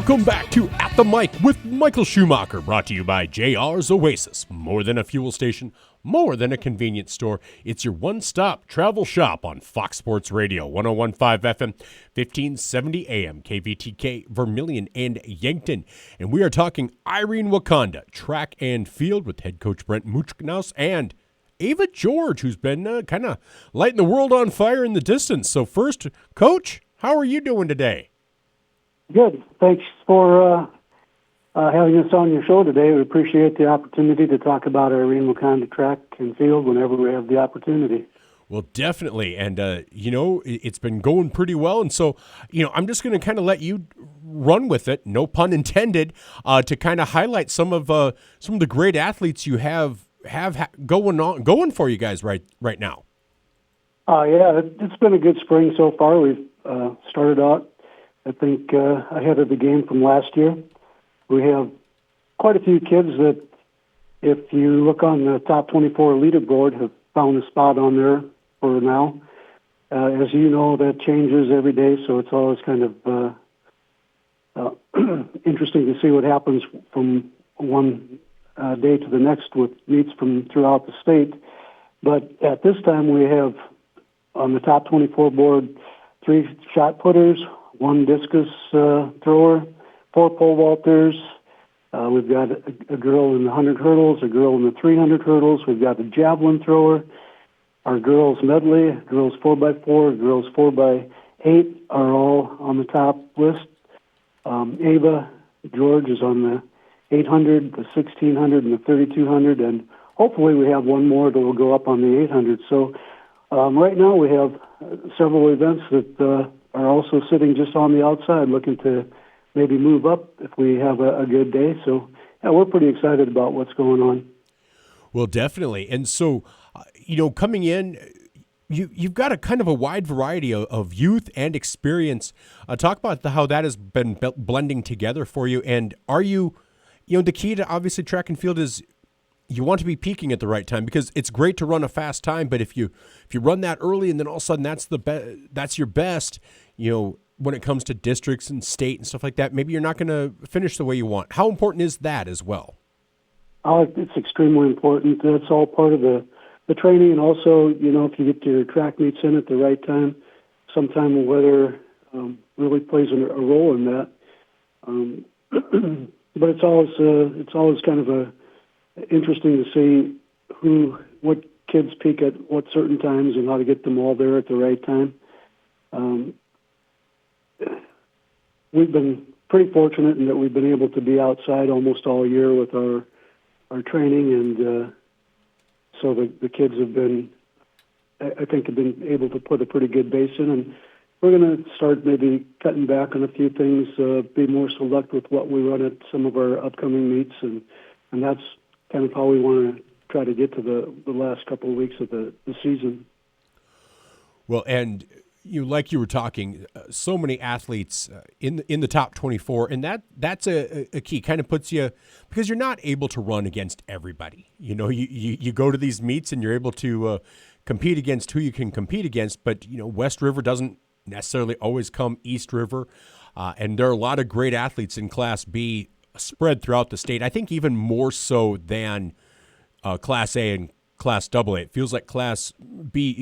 Welcome back to At the Mic with Michael Schumacher, brought to you by JR's Oasis. More than a fuel station, more than a convenience store. It's your one-stop travel shop on Fox Sports Radio, 101.5 FM, 1570 AM, KVTK, Vermilion and Yankton. And we are talking Irene Wakanda, track and field, with head coach Brent Muchknaus and Ava George, who's been kind of lighting the world on fire in the distance. So first, Coach, how are you doing today? Good. Thanks for having us on your show today. We appreciate the opportunity to talk about Irene Wakanda track and field whenever we have the opportunity. Well, definitely. And, it's been going pretty well. And so, I'm just going to kind of let you run with it, no pun intended, to kind of highlight some of the great athletes you have going for you guys right now. Yeah, it's been a good spring so far. We've started out, I think, ahead of the game from last year. We have quite a few kids that, if you look on the top 24 leaderboard, have found a spot on there for now. As you know, that changes every day, so it's always kind of interesting to see what happens from one day to the next with meets from throughout the state. But at this time, we have on the top 24 board 3 shot putters, 1 discus thrower, 4 pole vaulters. We've got a girl in the 100 hurdles, a girl in the 300 hurdles. We've got a javelin thrower. Our girls medley, girls 4x4, girls 4x8 are all on the top list. Ava George is on the 800, the 1600, and the 3200, and hopefully we have one more that will go up on the 800. So right now we have several events that are also sitting just on the outside looking to maybe move up if we have a good day. So yeah, we're pretty excited about what's going on. Well, definitely. And so, coming in, you've got a kind of a wide variety of youth and experience. Talk about how that has been blending together for you. And are you, the key to obviously track and field is you want to be peaking at the right time, because it's great to run a fast time, but if you run that early and then all of a sudden that's your best, when it comes to districts and state and stuff like that, maybe you're not going to finish the way you want. How important is that as well? It's extremely important. That's all part of the training, and also, if you get your track meets in at the right time, sometime the weather really plays a role in that. But it's always kind of interesting to see what kids peak at what certain times and how to get them all there at the right time. We've been pretty fortunate in that we've been able to be outside almost all year with our training, and so the kids have been able to put a pretty good base in, and we're going to start maybe cutting back on a few things, be more select with what we run at some of our upcoming meets, and that's kind of how we want to try to get to the last couple of weeks of the season. Well, and like you were talking, so many athletes in the top 24, and that's a key. Kind of puts you, because you're not able to run against everybody. You go to these meets and you're able to compete against who you can compete against, but West River doesn't necessarily always come East River, and there are a lot of great athletes in Class B spread throughout the state. I think even more so than Class A and Class AA. It feels like Class B,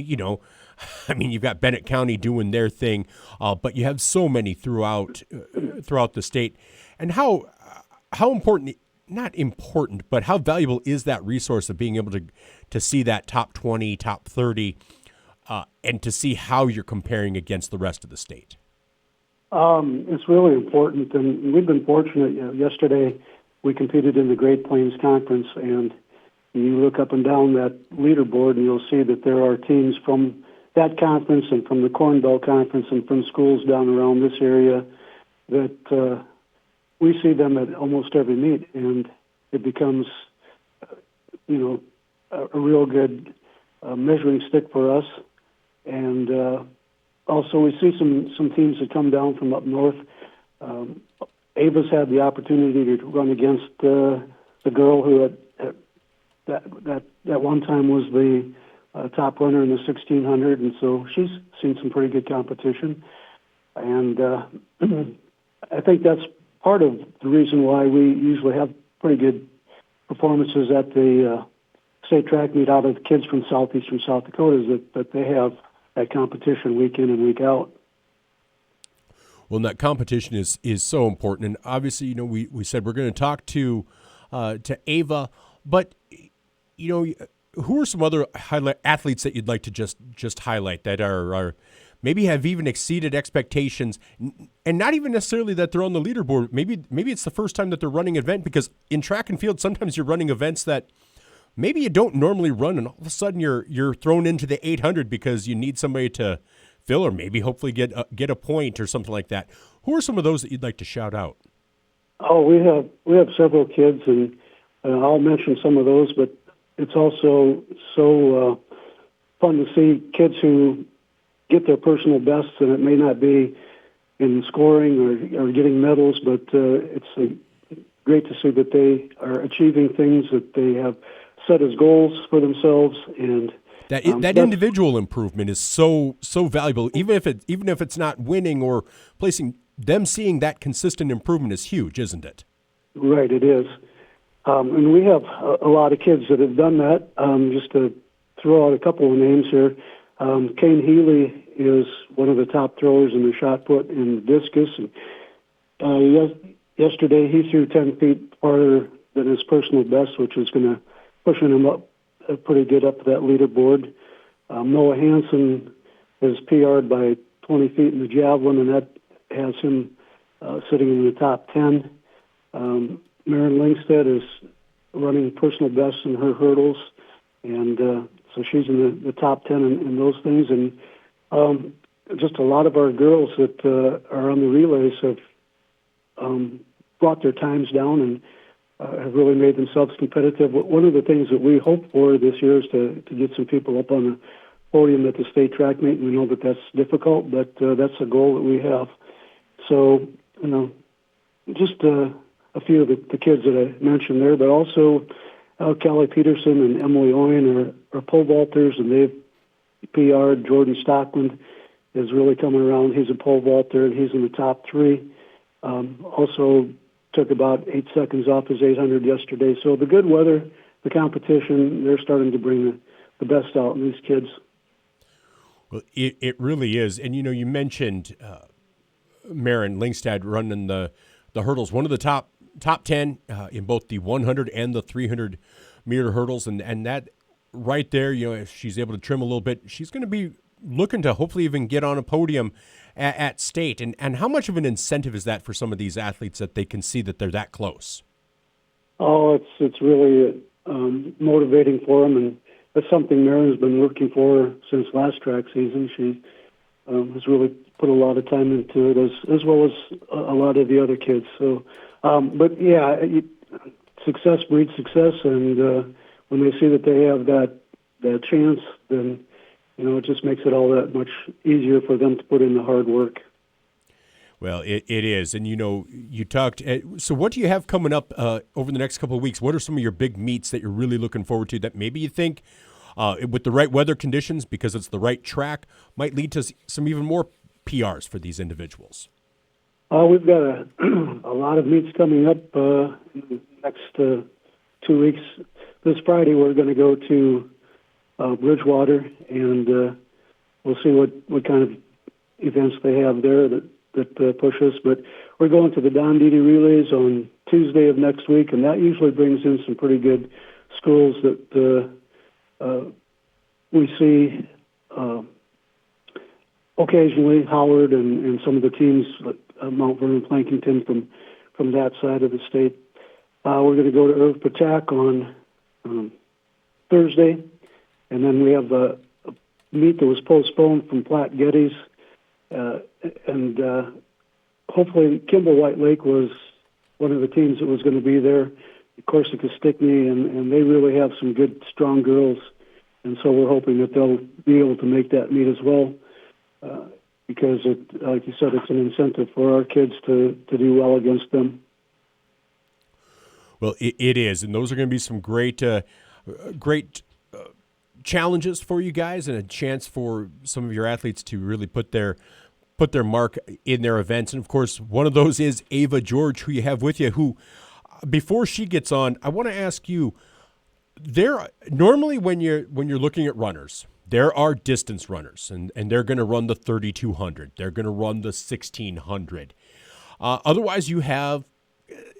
you've got Bennett County doing their thing, but you have so many throughout the state. And how important, not important, but how valuable is that resource of being able to see that top 20, top 30, and to see how you're comparing against the rest of the state? It's really important, and we've been fortunate. Yesterday, we competed in the Great Plains Conference, and you look up and down that leaderboard, and you'll see that there are teams from that conference and from the Corn Belt Conference and from schools down around this area that we see them at almost every meet, and it becomes, a real good measuring stick for us. And also, we see some teams that come down from up north. Ava's had the opportunity to run against the girl who at one time was the top runner in the 1600, and so she's seen some pretty good competition. And I think that's part of the reason why we usually have pretty good performances at the state track meet out of the kids from southeastern South Dakota is that they have that competition week in and week out. Well, and that competition is so important, and obviously, we said we're going to talk to Ava, but who are some other athletes that you'd like to just highlight that are maybe have even exceeded expectations, and not even necessarily that they're on the leaderboard. Maybe it's the first time that they're running an event, because in track and field sometimes you're running events that maybe you don't normally run, and all of a sudden you're thrown into the 800 because you need somebody to fill, or maybe hopefully get a point or something like that. Who are some of those that you'd like to shout out? Oh, we have several kids, and I'll mention some of those. But it's also so fun to see kids who get their personal bests, and it may not be in scoring or getting medals, but it's great to see that they are achieving things that they have set as goals for themselves, and that individual improvement is so valuable. Even if it's not winning or placing, them seeing that consistent improvement is huge, isn't it? Right, it is. And we have a lot of kids that have done that. Just to throw out a couple of names here, Kane Healy is one of the top throwers in the shot put and discus. And yesterday he threw 10 feet farther than his personal best, which is going to pushing him up pretty good up that leaderboard. Noah Hansen is PR'd by 20 feet in the javelin, and that has him sitting in the top 10. Maren Lingstead is running personal best in her hurdles, and so she's in the top 10 in those things. And just a lot of our girls that are on the relays have brought their times down and have really made themselves competitive. One of the things that we hope for this year is to get some people up on the podium at the state track meet. We know that that's difficult, but that's a goal that we have. So, just a few of the kids that I mentioned there, but also Callie Peterson and Emily Oyen are pole vaulters, and they've PR'd. Jordan Stockland is really coming around. He's a pole vaulter, and he's in the top 3. Also took about 8 seconds off his 800 yesterday. So the good weather, the competition, they're starting to bring the best out in these kids. Well, it really is. And, you mentioned Maren Lingstad running the hurdles, one of the top 10 in both the 100 and the 300 meter hurdles. And that right there, if she's able to trim a little bit, she's going to be looking to hopefully even get on a podium at state. And how much of an incentive is that for some of these athletes that they can see that they're that close? Oh, it's really motivating for them, and that's something Maren's been working for since last track season. She has really put a lot of time into it, as well as a lot of the other kids. So, but yeah, success breeds success, and when they see that they have that chance, then it just makes it all that much easier for them to put in the hard work. Well, it is. And, you talked. So what do you have coming up over the next couple of weeks? What are some of your big meets that you're really looking forward to that maybe you think with the right weather conditions, because it's the right track, might lead to some even more PRs for these individuals? We've got a lot of meets coming up in the next 2 weeks. This Friday we're going to go to Bridgewater, and we'll see what kind of events they have there that push us. But we're going to the Don Didi Relays on Tuesday of next week, and that usually brings in some pretty good schools that we see occasionally. Howard and some of the teams, Mount Vernon, Plankington from that side of the state. We're going to go to Irv Patak on Thursday. And then we have a meet that was postponed from Platte Geddes. And hopefully Kimball White Lake was one of the teams that was going to be there. Corsica Stickney, and they really have some good, strong girls. And so we're hoping that they'll be able to make that meet as well. Because, like you said, it's an incentive for our kids to do well against them. Well, it is. And those are going to be some great challenges for you guys, and a chance for some of your athletes to really put their put their mark in their events. And of course, one of those is Ava George, who you have with you, who before she gets on, I want to ask you, there normally when you're looking at runners, there are distance runners, and they're going to run the 3,200. They're going to run the 1,600. Otherwise, you have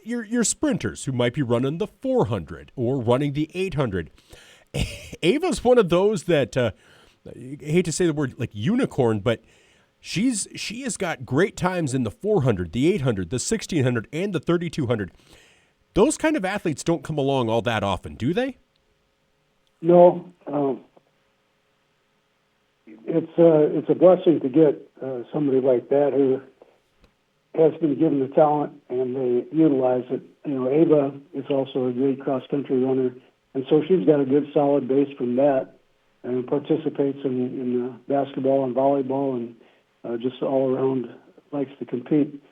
your sprinters who might be running the 400 or running the 800. Ava's one of those that I hate to say the word like unicorn, but she has got great times in the 400, the 800, the 1,600, and the 3,200. Those kind of athletes don't come along all that often, do they? No, it's a blessing to get somebody like that who has been given the talent and they utilize it. You know, Ava is also a great cross-country runner, and so she's got a good solid base from that and participates in basketball and volleyball and just all around likes to compete.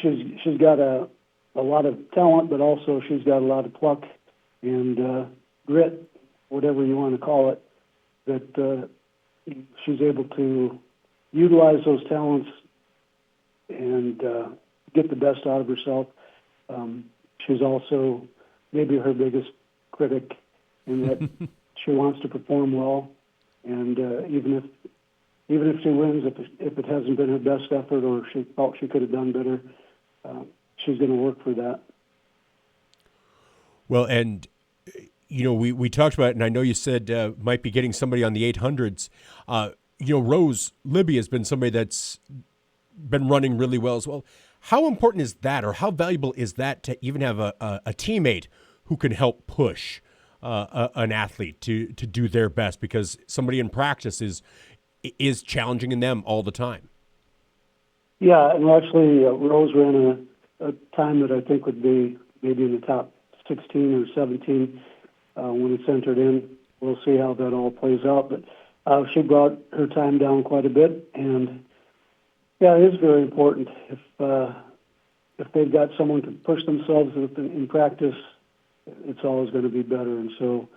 She's got a lot of talent, but also she's got a lot of pluck and grit, whatever you want to call it, that she's able to utilize those talents and get the best out of herself. She's also maybe her biggest critic in that she wants to perform well, and even if she wins, if it hasn't been her best effort or she felt she could have done better, she's going to work for that. Well, and you know, we talked about it, and I know you said might be getting somebody on the 800s. You know, Rose Libby has been somebody that's been running really well as well. How important is that, or how valuable is that to even have a teammate who can help push an athlete to do their best, because somebody in practice is challenging in them all the time? Yeah, and actually Rose ran a time that I think would be maybe in the top 16 or 17 when it's entered in. We'll see how that all plays out. But she brought her time down quite a bit, and yeah, it is very important. If they've got someone to push themselves with in practice, it's always going to be better. And so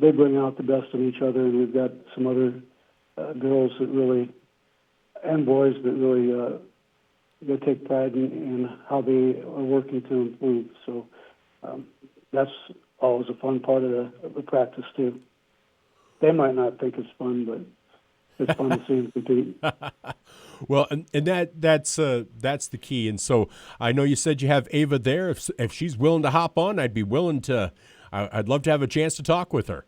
they bring out the best in each other, and we've got some other girls that really, and boys that really they take pride in how they are working to improve. So that's always a fun part of the practice too. They might not think it's fun, but it's fun to see them compete. Well, and that's the key. And so I know you said you have Ava there. If she's willing to hop on, I'd be willing to. I'd love to have a chance to talk with her.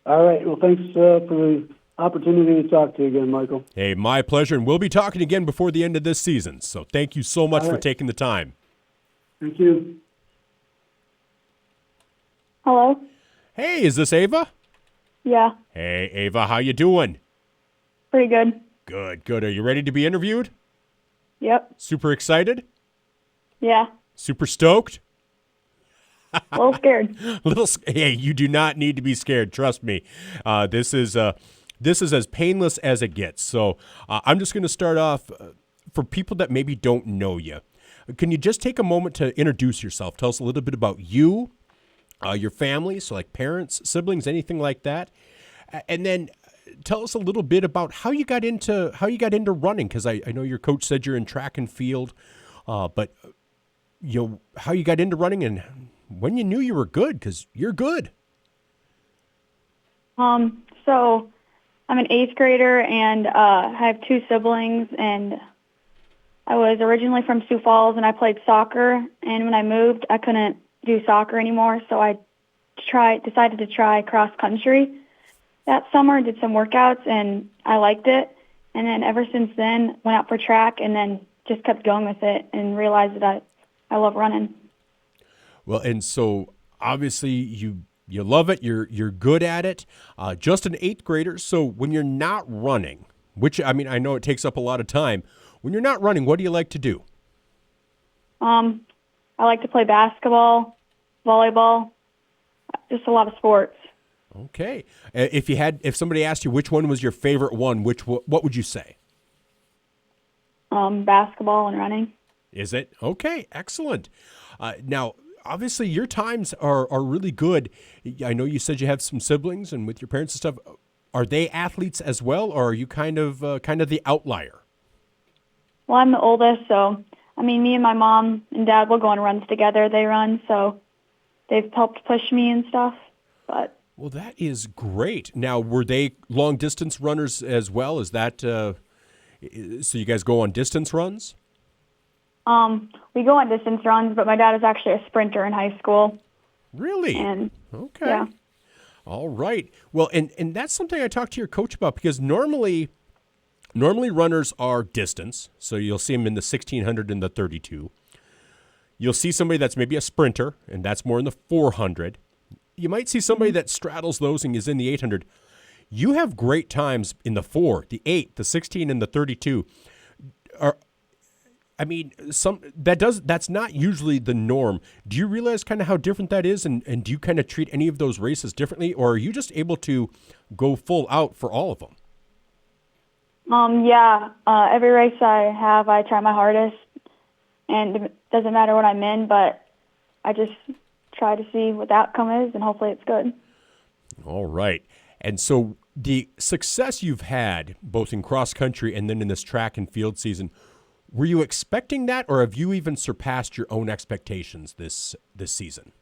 All right. Well, thanks for the opportunity to talk to you again, Michael. Hey, my pleasure. And we'll be talking again before the end of this season. So thank you so much for taking the time. Thank you. Hello? Hey, is this Ava? Yeah, Hey, Ava, how you doing? pretty good. Good. Are you ready to be interviewed? Yep. Super excited? Yeah. Super stoked? A little scared. Hey, you do not need to be scared. Trust me. This is as painless as it gets. So I'm just going to start off for people that maybe don't know you. Can you just take a moment to introduce yourself? Tell us a little bit about you, your family, so like parents, siblings, anything like that, and then tell us a little bit about how you got into running. Because I know your coach said you're in track and field, but you know how you got into running and when you knew you were good, because you're good. So I'm an 8th grader, and I have 2 siblings, and I was originally from Sioux Falls, and I played soccer, and when I moved, I couldn't do soccer anymore, so I decided to try cross country that summer, did some workouts, and I liked it, and then ever since then, went out for track, and then just kept going with it, and realized that I love running. Well, and so obviously you love it. You're good at it. Just an 8th grader. So when you're not running, which I mean I know it takes up a lot of time. When you're not running, what do you like to do? I like to play basketball, volleyball, just a lot of sports. Okay. If somebody asked you which one was your favorite one, what would you say? Basketball and running. Is it? Okay, excellent. Now, obviously, your times are really good. I know you said you have some siblings, and with your parents and stuff, are they athletes as well, or are you kind of the outlier? well, I'm the oldest, so I mean, me and my mom and dad will go on runs together. They run, so they've helped push me and stuff. But Well, that is great. Now, were they long distance runners as well? Is that so? You guys go on distance runs? we go on distance runs, but my dad is actually a sprinter in high school, Really? and Okay. yeah. All right. Well, and that's something I talked to your coach about because normally runners are distance. So you'll see them in the 1600 and the 32. You'll see somebody that's maybe a sprinter, and that's more in the 400. You might see somebody that straddles those and is in the 800. You have great times in the 4, the 8, the 16, and the 32. That's not usually the norm. Do you realize kind of how different that is, and do you kind of treat any of those races differently, or are you just able to go full out for all of them? Yeah, every race I have, I try my hardest, and it doesn't matter what I'm in, but I just try to see what the outcome is, and hopefully it's good. All right. And so the success you've had, both in cross country and then in this track and field season, were you expecting that, or have you even surpassed your own expectations this season?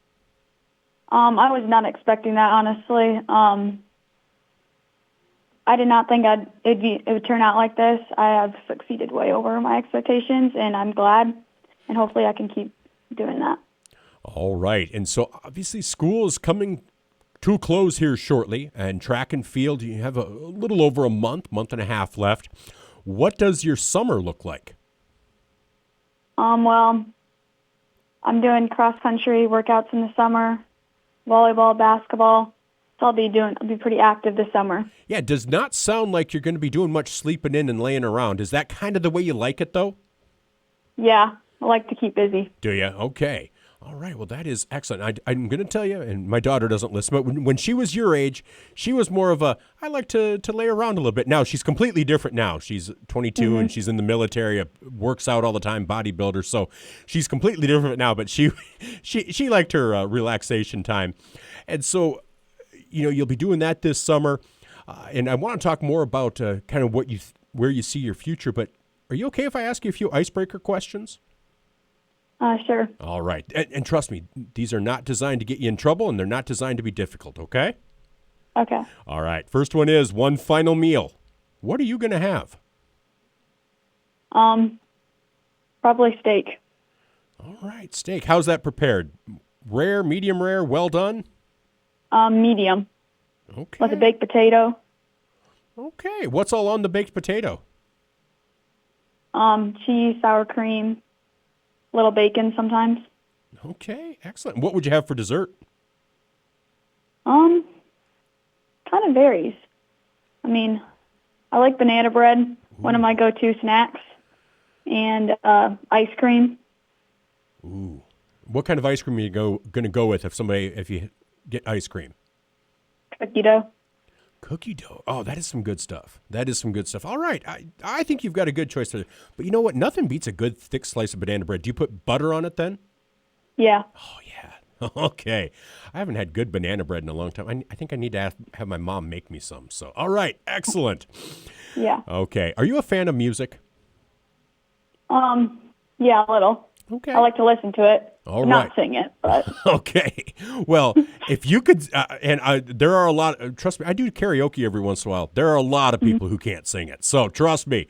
I was not expecting that, honestly. I did not think it would turn out like this. I have succeeded way over my expectations, and I'm glad, and hopefully I can keep doing that. All right. And so obviously school is coming to a close here shortly, and track and field, you have a little over a month and a half left. What does your summer look like? Well, I'm doing cross-country workouts in the summer, volleyball, basketball, so I'll be pretty active this summer. Yeah, it does not sound like you're going to be doing much sleeping in and laying around. Is that kind of the way you like it, though? Yeah, I like to keep busy. Do you? Okay. All right. Well, that is excellent. I'm going to tell you, and my daughter doesn't listen, but when she was your age, she was more of a, I like to lay around a little bit. Now, she's completely different now. She's 22 and she's in the military, works out all the time, bodybuilder. So she's completely different now, but she liked her relaxation time. And so, you'll be doing that this summer. And I want to talk more about kind of where you see your future, but are you okay if I ask you a few icebreaker questions? Sure. All right. And trust me, these are not designed to get you in trouble, and they're not designed to be difficult, okay? Okay. All right. First one is one final meal. What are you going to have? Probably steak. All right. Steak. How's that prepared? Rare, medium rare, well done? Medium. Okay. With a baked potato. Okay. What's all on the baked potato? Cheese, sour cream, little bacon sometimes. Okay. Excellent. What would you have for dessert? Kind of varies. I mean, I like banana bread, one of my go-to snacks, and ice cream. Ooh. What kind of ice cream are you going to go with if you get ice cream? Cookie dough. Cookie dough. Oh, that is some good stuff. All right. I think you've got a good choice there. But you know what? Nothing beats a good thick slice of banana bread. Do you put butter on it then? Yeah. Oh, yeah. Okay. I haven't had good banana bread in a long time. I think I need to have my mom make me some. So, all right. Excellent. Yeah. Okay. Are you a fan of music? Yeah, a little. Okay. I like to listen to it. All Not right. sing it, but Okay. Well, if you could, there are a lot, trust me, I do karaoke every once in a while. There are a lot of people who can't sing it. So trust me.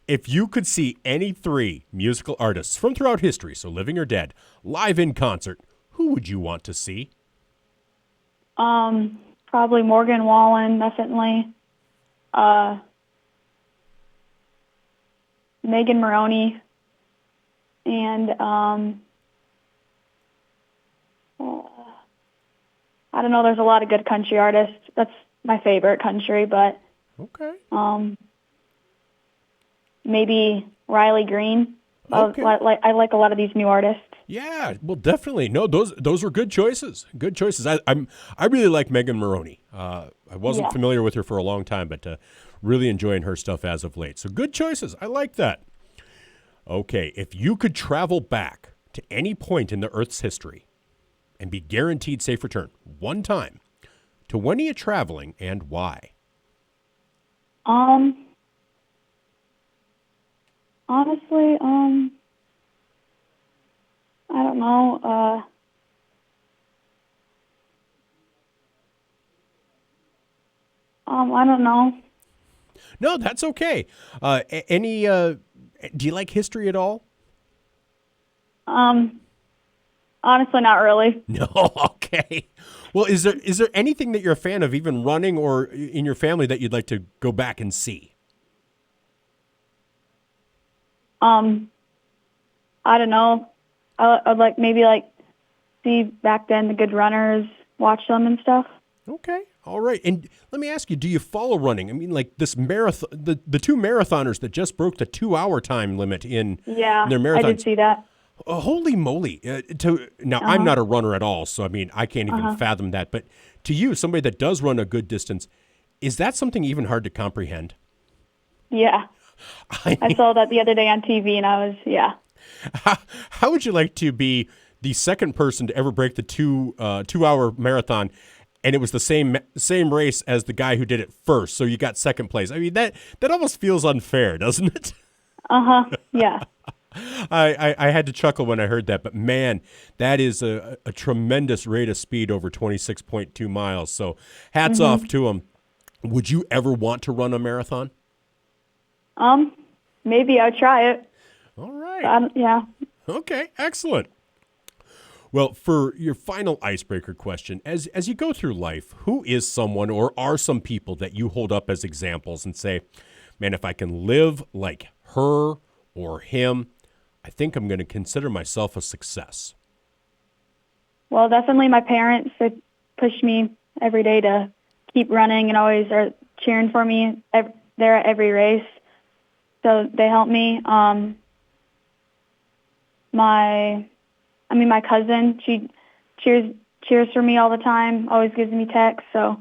If you could see any three musical artists from throughout history, so living or dead, live in concert, who would you want to see? probably Morgan Wallen, definitely. Megan Maroney, and I don't know. There's a lot of good country artists. That's my favorite country, but Okay. maybe Riley Green. Okay. I like a lot of these new artists. Yeah, well, definitely. No, those were good choices. Good choices. I really like Megan Maroney. I wasn't Yeah. familiar with her for a long time, but really enjoying her stuff as of late. So good choices. I like that. Okay, if you could travel back to any point in the Earth's history and be guaranteed safe return one time, to when are you traveling, and why? Probably 1900s. Honestly, I don't know. I don't know. No, that's okay. Any? Do you like history at all? Um, Honestly, not really. No. Okay. Well, is there anything that you're a fan of, even running or in your family, that you'd like to go back and see? I don't know. I'd like maybe like see back then the good runners, watch them and stuff. Okay. All right. And let me ask you, do you follow running? I mean, like this marathon, the two marathoners that just broke the 2 hour time limit in Yeah, their I marathons. did see that. Holy moly. Now, I'm not a runner at all, so I mean, I can't even fathom that. But to you, somebody that does run a good distance, is that something even hard to comprehend? Yeah, I saw that the other day on TV, and I was How would you like to be the second person to ever break the 2 hour marathon, and it was the same race as the guy who did it first, so you got second place? I mean, that almost feels unfair, doesn't it? yeah. I had to chuckle when I heard that, but man, that is a tremendous rate of speed over 26.2 miles. So hats off to him. Would you ever want to run a marathon? Maybe I'll try it. All right. Yeah. Okay, excellent. Well, for your final icebreaker question, as you go through life, who is someone or are some people that you hold up as examples and say, man, if I can live like her or him, I think I'm going to consider myself a success? Well, definitely my parents. They push me every day to keep running and always are cheering for me there at every race. So they help me. My cousin, she cheers for me all the time, always gives me texts, so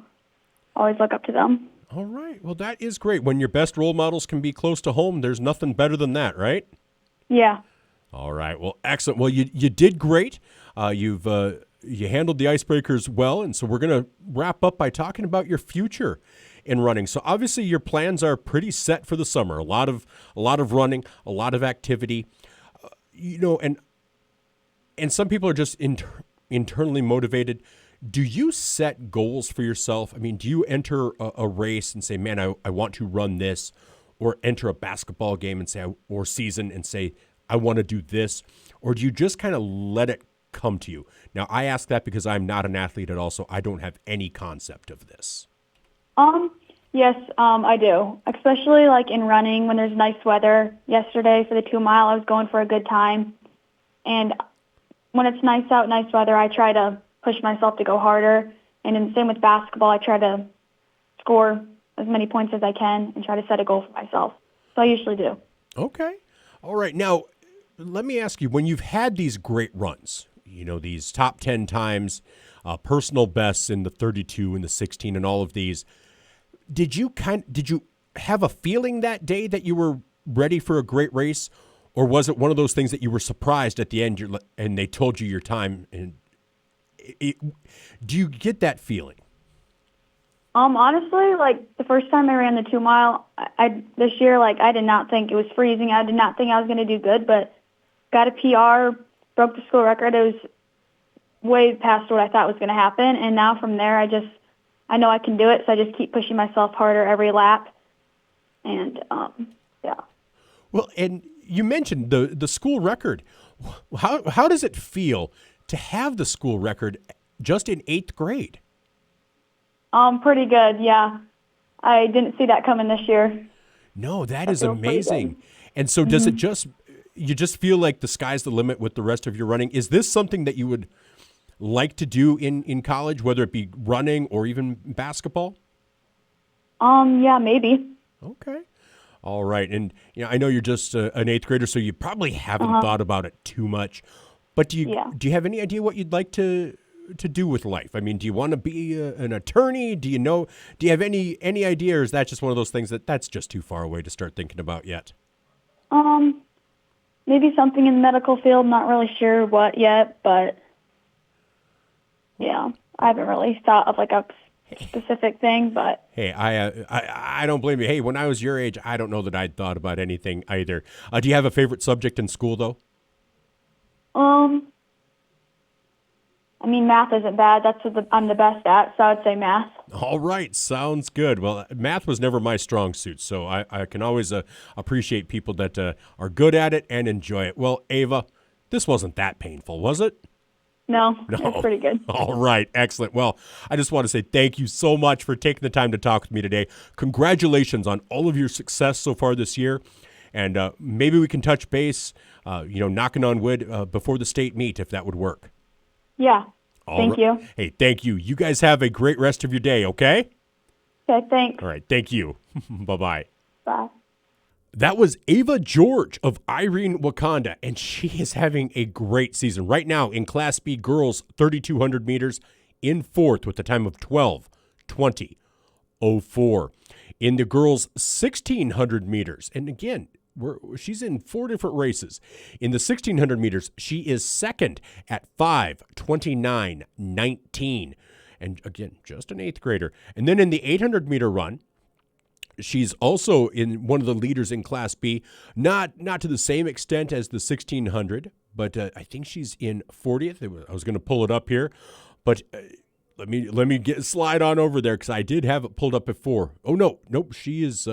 always look up to them. All right. Well, that is great. When your best role models can be close to home, there's nothing better than that, right? Yeah. All right. Well, excellent. Well, you did great. You handled the icebreakers well, and so we're going to wrap up by talking about your future in running. So obviously your plans are pretty set for the summer. A lot of running, a lot of activity. And some people are just internally motivated. Do you set goals for yourself? I mean, do you enter a race and say, man, I want to run this, or enter a basketball game and say, or season and say, I want to do this? Or do you just kind of let it come to you? Now, I ask that because I'm not an athlete at all, so I don't have any concept of this. Yes, I do. Especially like in running when there's nice weather. Yesterday for the 2 mile, I was going for a good time. And when it's nice out, nice weather, I try to push myself to go harder. And then same with basketball, I try to score as many points as I can and try to set a goal for myself. So I usually do. Okay. All right. Now, let me ask you, when you've had these great runs, these top 10 times, personal bests in the 32 and the 16 and all of these, did you have a feeling that day that you were ready for a great race? Or was it one of those things that you were surprised at the end and they told you your time? And do you get that feeling? Honestly, like the first time I ran the 2 mile, this year, like I did not think it was freezing. I did not think I was going to do good, but got a PR, broke the school record. It was way past what I thought was going to happen. And now from there, I know I can do it. So I just keep pushing myself harder every lap. And yeah. Well, and you mentioned the school record. How does it feel to have the school record just in 8th grade? Pretty good, yeah. I didn't see that coming this year. No, that is amazing. And so does it you just feel like the sky's the limit with the rest of your running? Is this something that you would like to do in college, whether it be running or even basketball? Yeah, maybe. Okay. All right. And I know you're just an 8th grader, so you probably haven't thought about it too much. But do you have any idea what you'd like to do with life? I mean, do you want to be an attorney? Do you have any idea, or is that just one of those things that's just too far away to start thinking about yet? Maybe something in the medical field. Not really sure what yet, but yeah, I haven't really thought of like a specific thing, but Hey, I don't blame you. Hey, when I was your age, I don't know that I'd thought about anything either. Do you have a favorite subject in school, though? I mean, math isn't bad. That's what I'm the best at, so I'd say math. All right, sounds good. Well, math was never my strong suit, so I can always appreciate people that are good at it and enjoy it. Well, Ava, this wasn't that painful, was it? No, No. it's pretty good. All right, excellent. Well, I just want to say thank you so much for taking the time to talk with me today. Congratulations on all of your success so far this year. And maybe we can touch base, knocking on wood, before the state meet, if that would work. Yeah. All Thank right. you. Hey, thank you. You guys have a great rest of your day, okay? Okay, thanks. All right, thank you. Bye-bye. Bye. That was Ava George of Irene, Wakanda, and she is having a great season. Right now in Class B girls 3,200 meters in fourth with a time of 12:20:04. In the girls 1,600 meters, and again, she's in 4 different races. In the 1,600 meters, she is second at 5:29:19. And again, just an 8th grader. And then in the 800-meter run, she's also in one of the leaders in Class B, not to the same extent as the 1,600, but I think she's in 40th. I was going to pull it up here, but let me slide on over there because I did have it pulled up before. Oh nope, she is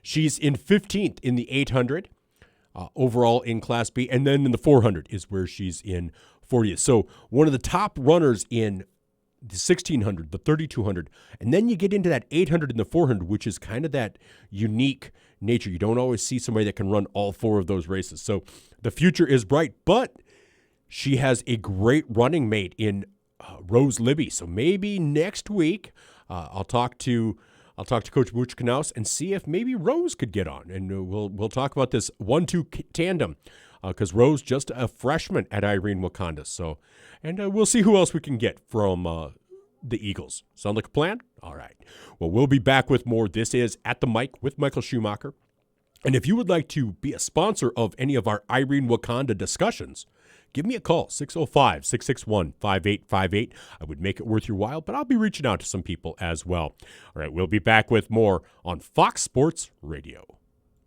she's in 15th in the 800 overall in Class B, and then in the 400 is where she's in 40th. So one of the top runners in the 1,600, the 3,200, and then you get into that 800 and the 400, which is kind of that unique nature. You don't always see somebody that can run all 4 of those races. So the future is bright, but she has a great running mate in Rose Libby. So maybe next week I'll talk to Coach Butch Knaus and see if maybe Rose could get on, and we'll talk about this 1-2 tandem. Because Rose just a freshman at Irene Wakanda. So, and we'll see who else we can get from the Eagles. Sound like a plan? All right. Well, we'll be back with more. This is At the Mic with Michael Schumacher. And if you would like to be a sponsor of any of our Irene Wakanda discussions, give me a call, 605-661-5858. I would make it worth your while, but I'll be reaching out to some people as well. All right, we'll be back with more on Fox Sports Radio.